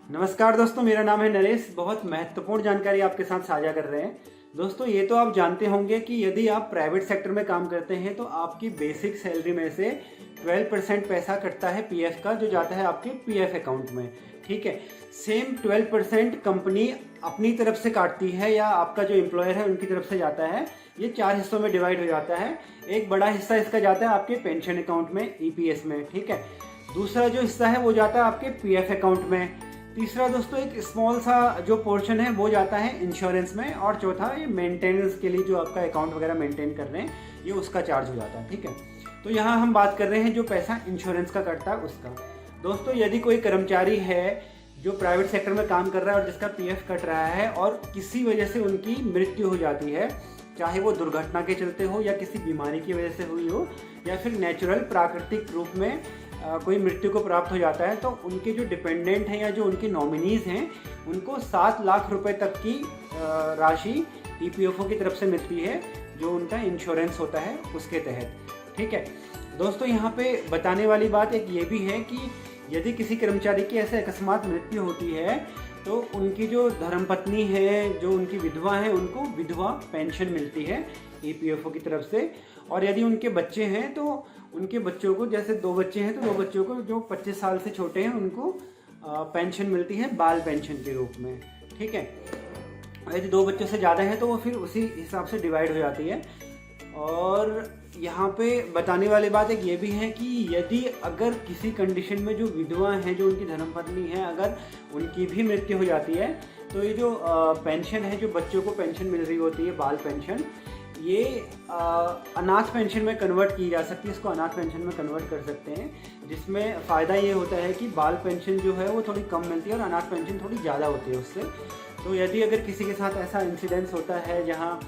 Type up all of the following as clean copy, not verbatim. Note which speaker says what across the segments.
Speaker 1: नमस्कार दोस्तों, मेरा नाम है नरेश। बहुत महत्वपूर्ण जानकारी आपके साथ साझा कर रहे हैं। दोस्तों, ये तो आप जानते होंगे कि यदि आप प्राइवेट सेक्टर में काम करते हैं तो आपकी बेसिक सैलरी में से 12% पैसा कटता है पीएफ का, जो जाता है आपके पीएफ अकाउंट में। ठीक है, सेम 12% कंपनी अपनी तरफ से काटती है या आपका जो एम्प्लॉयर है उनकी तरफ से जाता है। ये 4 हिस्सों में डिवाइड हो जाता है। एक बड़ा हिस्सा इसका जाता है आपके पेंशन अकाउंट में, ईपीएस में। ठीक है, दूसरा जो हिस्सा है वो जाता है आपके पीएफ अकाउंट में। तीसरा दोस्तों एक स्मॉल सा जो पोर्शन है वो जाता है इंश्योरेंस में। और चौथा ये मेंटेनेंस के लिए, जो आपका अकाउंट वगैरह मेंटेन कर रहे हैं, ये उसका चार्ज हो जाता है। ठीक है, तो यहाँ हम बात कर रहे हैं जो पैसा इंश्योरेंस का कटता है उसका। दोस्तों, यदि कोई कर्मचारी है जो प्राइवेट सेक्टर में काम कर रहा है और जिसका पीएफ कट रहा है और किसी वजह से उनकी मृत्यु हो जाती है, चाहे वो दुर्घटना के चलते हो या किसी बीमारी की वजह से हुई हो या फिर नेचुरल प्राकृतिक रूप में कोई मृत्यु को प्राप्त हो जाता है, तो उनके जो डिपेंडेंट हैं या जो उनके नॉमिनीज़ हैं उनको 7 लाख रुपए तक की राशि ईपीएफओ की तरफ से मिलती है, जो उनका इंश्योरेंस होता है उसके तहत। ठीक है दोस्तों, यहाँ पे बताने वाली बात एक ये भी है कि यदि किसी कर्मचारी की ऐसे अकस्मात मृत्यु होती है तो उनकी जो धर्मपत्नी है, जो उनकी विधवा है, उनको विधवा पेंशन मिलती है ईपीएफओ की तरफ से। और यदि उनके बच्चे हैं तो उनके बच्चों को, जैसे 2 बच्चे हैं तो 2 बच्चों को जो 25 साल से छोटे हैं उनको पेंशन मिलती है बाल पेंशन के रूप में। ठीक है, यदि 2 बच्चों से ज़्यादा है तो वो फिर उसी हिसाब से डिवाइड हो जाती है। और यहाँ पे बताने वाली बात एक ये भी है कि यदि अगर किसी कंडीशन में जो विधवा हैं, जो उनकी धर्मपत्नी है, अगर उनकी भी मृत्यु हो जाती है तो ये जो पेंशन है, जो बच्चों को पेंशन मिल रही होती है बाल पेंशन, ये अनाथ पेंशन में कन्वर्ट की जा सकती है। इसको अनाथ पेंशन में कन्वर्ट कर सकते हैं, जिसमें फ़ायदा ये होता है कि बाल पेंशन जो है वो थोड़ी कम मिलती है और अनाथ पेंशन थोड़ी ज़्यादा होती है उससे। तो यदि अगर किसी के साथ ऐसा इंसिडेंस होता है जहाँ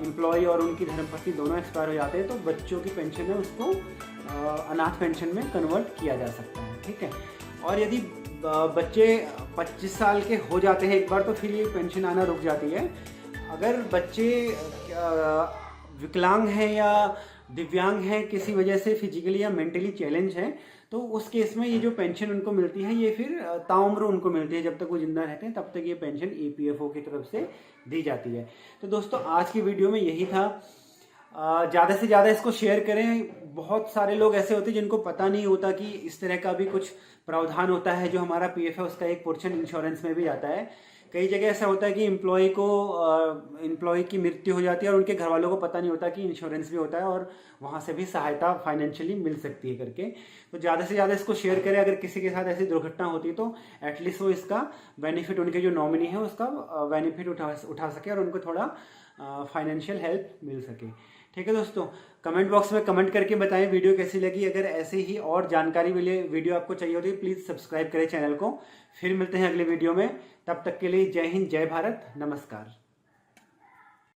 Speaker 1: एम्प्लॉय और उनकी धर्मपत्नी दोनों एक्सपायर हो जाते हैं, तो बच्चों की पेंशन है उसको अनाथ पेंशन में कन्वर्ट किया जा सकता है। ठीक है, और यदि बच्चे 25 साल के हो जाते हैं एक बार, तो फिर ये पेंशन आना रुक जाती है। अगर बच्चे विकलांग हैं या दिव्यांग हैं, किसी वजह से फिजिकली या मेंटली चैलेंज हैं, तो उस केस में ये जो पेंशन उनको मिलती है ये फिर ताउम्र उनको मिलती है। जब तक वो जिंदा रहते हैं तब तक ये पेंशन ईपीएफओ की तरफ से दी जाती है। तो दोस्तों, आज की वीडियो में यही था। ज़्यादा से ज़्यादा इसको शेयर करें। बहुत सारे लोग ऐसे होते हैं जिनको पता नहीं होता कि इस तरह का भी कुछ प्रावधान होता है। जो हमारा पीएफ है उसका एक पोर्शन इंश्योरेंस में भी जाता है। कई जगह ऐसा होता है कि एम्प्लॉय की मृत्यु हो जाती है और उनके घर वालों को पता नहीं होता कि इंश्योरेंस भी होता है और वहाँ से भी सहायता फाइनेंशियली मिल सकती है करके। तो ज़्यादा से ज़्यादा इसको शेयर करें। अगर किसी के साथ ऐसी दुर्घटना होती है तो एटलीस्ट वो इसका बेनिफिट, उनके जो नॉमिनी है उसका बेनिफिट उठा सके और उनको थोड़ा फाइनेंशियल हेल्प मिल सके। ठीक है दोस्तों, कमेंट बॉक्स में कमेंट करके बताएं वीडियो कैसी लगी। अगर ऐसे ही और जानकारी वाली वीडियो आपको चाहिए होती है प्लीज़ सब्सक्राइब करें चैनल को। फिर मिलते हैं अगले वीडियो में। तब तक के लिए जय हिंद, जय भारत, नमस्कार।